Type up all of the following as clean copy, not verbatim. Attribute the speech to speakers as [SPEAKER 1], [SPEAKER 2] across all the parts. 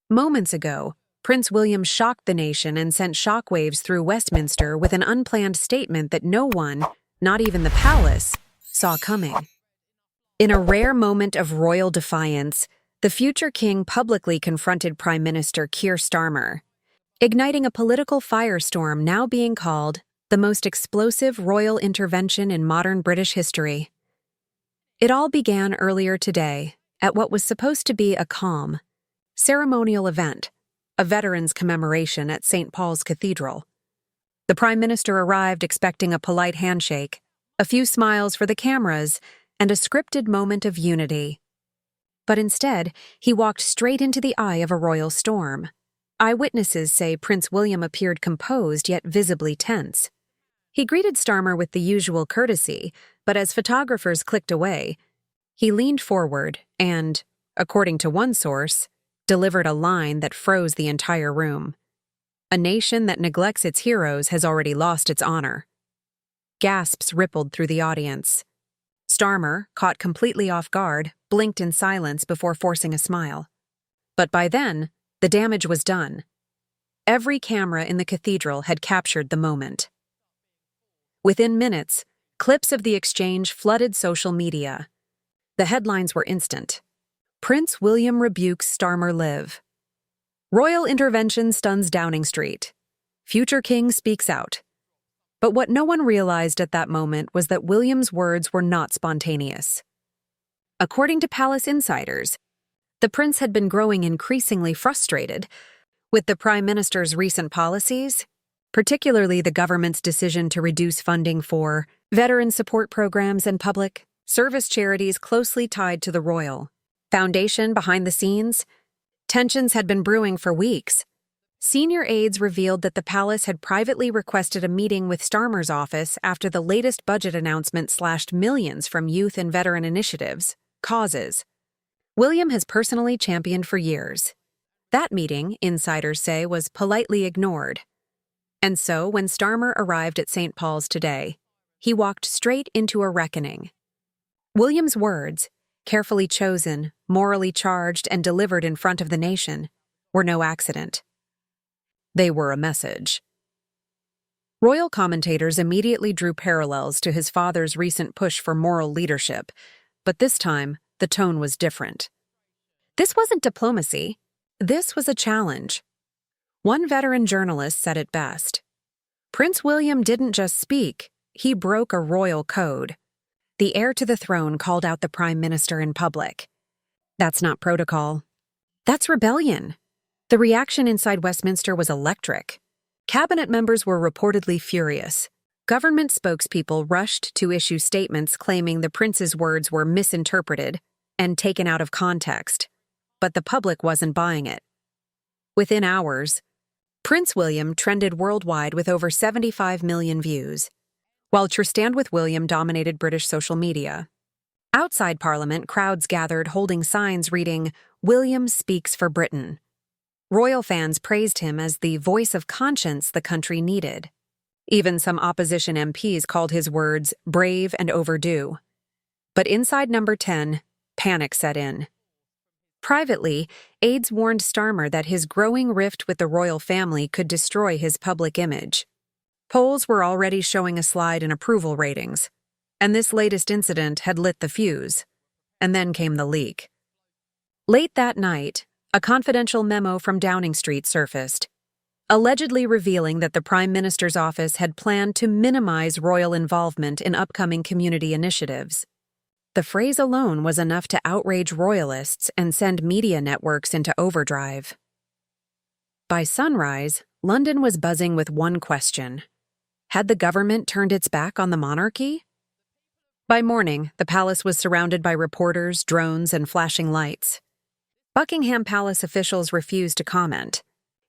[SPEAKER 1] Moments ago, Prince William shocked the nation and sent shockwaves through Westminster with an unplanned statement that no one, not even the palace, saw coming. In a rare moment of royal defiance, the future king publicly confronted Prime Minister Keir Starmer, igniting a political firestorm now being called the most explosive royal intervention in modern British history. It all began earlier today at what was supposed to be a calm, ceremonial event, a veterans' commemoration at St. Paul's Cathedral. The Prime Minister arrived expecting a polite handshake, a few smiles for the cameras, and a scripted moment of unity. But instead, he walked straight into the eye of a royal storm. Eyewitnesses say Prince William appeared composed yet visibly tense. He greeted Starmer with the usual courtesy, but as photographers clicked away, he leaned forward and, according to one source, delivered a line that froze the entire room. A nation that neglects its heroes has already lost its honor. Gasps rippled through the audience. Starmer, caught completely off guard, blinked in silence before forcing a smile. But by then, the damage was done. Every camera in the cathedral had captured the moment. Within minutes, clips of the exchange flooded social media. The headlines were instant. Prince William rebukes Starmer live. Royal intervention stuns Downing Street. Future king speaks out. But what no one realized at that moment was that William's words were not spontaneous. According to palace insiders, the prince had been growing increasingly frustrated with the Prime Minister's recent policies, particularly the government's decision to reduce funding for veteran support programs and public service charities closely tied to the royal foundation. Behind the scenes, tensions had been brewing for weeks. Senior aides revealed that the palace had privately requested a meeting with Starmer's office after the latest budget announcement slashed millions from youth and veteran initiatives, causes William has personally championed for years. That meeting, insiders say, was politely ignored. And so, when Starmer arrived at St. Paul's today, he walked straight into a reckoning. William's words, carefully chosen, morally charged, and delivered in front of the nation, were no accident. They were a message. Royal commentators immediately drew parallels to his father's recent push for moral leadership, but this time, the tone was different. This wasn't diplomacy. This was a challenge. One veteran journalist said it best. Prince William didn't just speak, he broke a royal code. The heir to the throne called out the Prime Minister in public. That's not protocol. That's rebellion. The reaction inside Westminster was electric. Cabinet members were reportedly furious. Government spokespeople rushed to issue statements claiming the prince's words were misinterpreted and taken out of context. But the public wasn't buying it. Within hours, Prince William trended worldwide with over 75 million views, while Stand with William dominated British social media. Outside Parliament, crowds gathered holding signs reading, "William speaks for Britain." Royal fans praised him as the voice of conscience the country needed. Even some opposition MPs called his words brave and overdue. But inside Number 10, panic set in. Privately, aides warned Starmer that his growing rift with the royal family could destroy his public image. Polls were already showing a slide in approval ratings, and this latest incident had lit the fuse. And then came the leak. Late that night, a confidential memo from Downing Street surfaced, allegedly revealing that the Prime Minister's office had planned to minimize royal involvement in upcoming community initiatives. The phrase alone was enough to outrage royalists and send media networks into overdrive. By sunrise, London was buzzing with one question. Had the government turned its back on the monarchy? By morning, the palace was surrounded by reporters, drones, and flashing lights. Buckingham Palace officials refused to comment,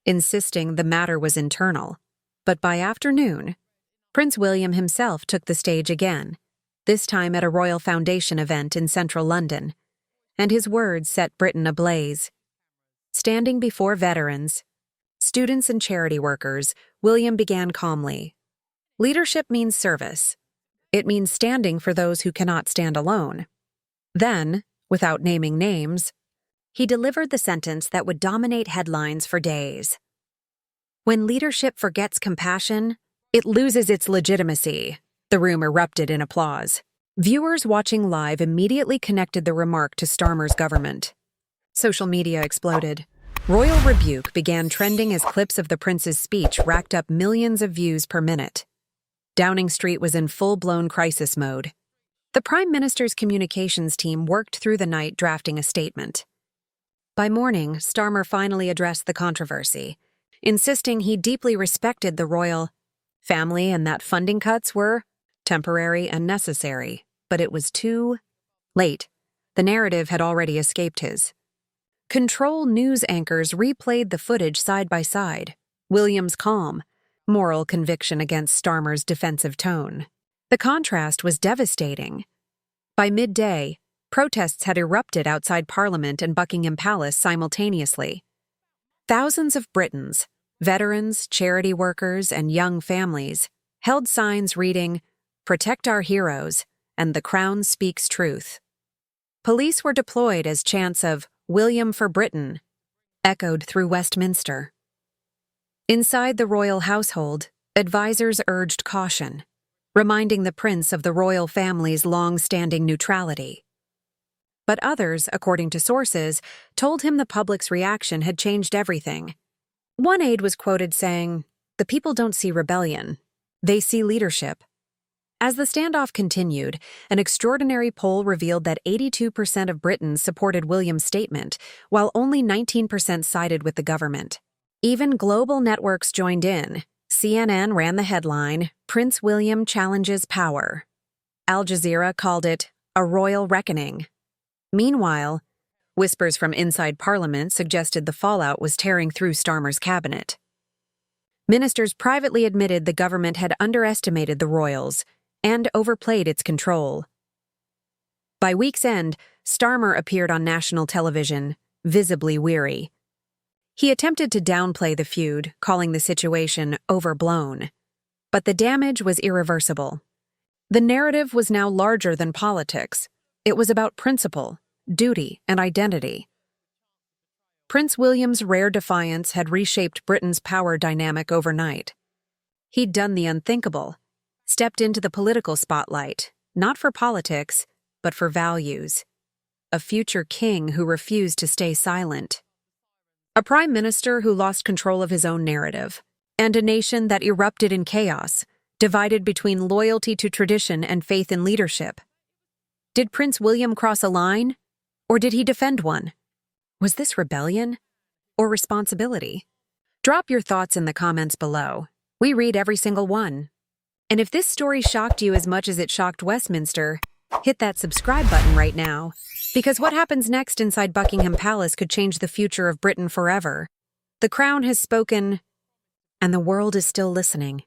[SPEAKER 1] insisting the matter was internal. But by afternoon, Prince William himself took the stage again, this time at a Royal Foundation event in central London, and his words set Britain ablaze. Standing before veterans, students, and charity workers, William began calmly. Leadership means service. It means standing for those who cannot stand alone. Then, without naming names, he delivered the sentence that would dominate headlines for days. When leadership forgets compassion, it loses its legitimacy. The room erupted in applause. Viewers watching live immediately connected the remark to Starmer's government. Social media exploded. Royal rebuke began trending as clips of the prince's speech racked up millions of views per minute. Downing Street was in full-blown crisis mode. The Prime Minister's communications team worked through the night drafting a statement. By morning, Starmer finally addressed the controversy, insisting he deeply respected the royal family and that funding cuts were temporary and necessary. But it was too late. The narrative had already escaped his. Control news anchors replayed the footage side by side. William's calm, moral conviction against Starmer's defensive tone. The contrast was devastating. By midday, protests had erupted outside Parliament and Buckingham Palace simultaneously. Thousands of Britons, veterans, charity workers, and young families, held signs reading, "Protect our heroes," and "The Crown speaks truth." Police were deployed as chants of "William for Britain" echoed through Westminster. Inside the royal household, advisors urged caution, reminding the prince of the royal family's long-standing neutrality. But others, according to sources, told him the public's reaction had changed everything. One aide was quoted saying, "The people don't see rebellion, they see leadership." As the standoff continued, an extraordinary poll revealed that 82% of Britons supported William's statement, while only 19% sided with the government. Even global networks joined in. CNN ran the headline, "Prince William Challenges Power." Al Jazeera called it a royal reckoning. Meanwhile, whispers from inside Parliament suggested the fallout was tearing through Starmer's cabinet. Ministers privately admitted the government had underestimated the royals and overplayed its control. By week's end, Starmer appeared on national television, visibly weary. He attempted to downplay the feud, calling the situation overblown. But the damage was irreversible. The narrative was now larger than politics. It was about principle, duty, and identity. Prince William's rare defiance had reshaped Britain's power dynamic overnight. He'd done the unthinkable, stepped into the political spotlight, not for politics, but for values. A future king who refused to stay silent. A prime minister who lost control of his own narrative, and a nation that erupted in chaos, divided between loyalty to tradition and faith in leadership. Did Prince William cross a line, or did he defend one? Was this rebellion or responsibility? Drop your thoughts in the comments below. We read every single one. And if this story shocked you as much as it shocked Westminster, hit that subscribe button right now, because what happens next inside Buckingham Palace could change the future of Britain forever. The Crown has spoken, and the world is still listening.